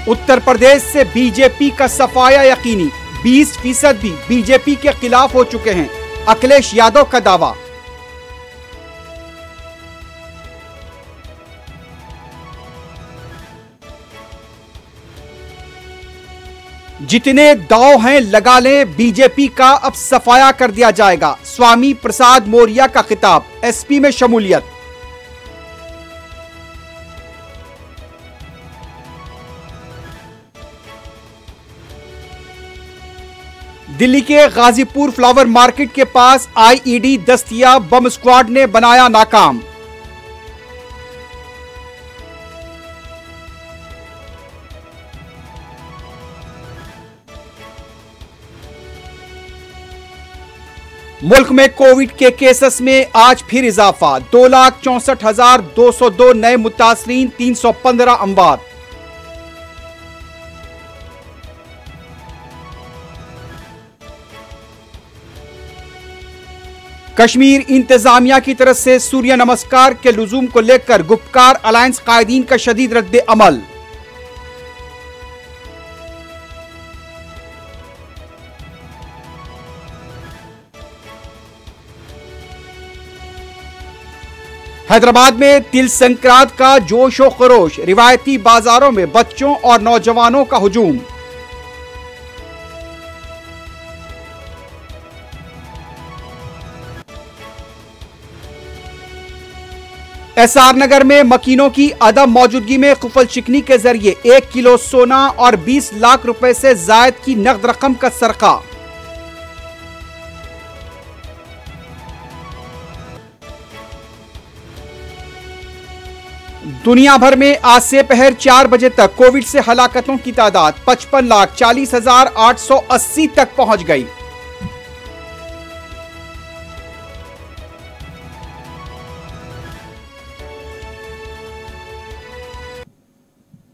उत्तर प्रदेश से बीजेपी का सफाया यकीनी, 20% भी बीजेपी के खिलाफ हो चुके हैं, अखिलेश यादव का दावा। जितने दांव हैं लगा लें, बीजेपी का अब सफाया कर दिया जाएगा, स्वामी प्रसाद मौर्य का खिताब, एसपी में शमूलियत। दिल्ली के गाजीपुर फ्लावर मार्केट के पास आईईडी दस्तियाब, बम स्क्वाड ने बनाया नाकाम। मुल्क में कोविड के केसेस में आज फिर इजाफा, 2,64,202 नए मुतासरीन, 315 अमवात। कश्मीर इंतजामिया की तरफ से सूर्य नमस्कार के लुजूम को लेकर गुप्कार अलायंस कायदीन का शदीद रद्द अमल। हैदराबाद में तिल संक्रांत का जोश और खरोश, रिवायती बाजारों में बच्चों और नौजवानों का हुजूम। एसआर नगर में मकीनों की अदम मौजूदगी में खुफल चिकनी के जरिए 1 किलो सोना और 20 लाख रुपए से जायद की नकद रकम का सरका। दुनिया भर में आज से पहर 4 बजे तक कोविड से हलाकतों की तादाद 55,40,880 तक पहुंच गई।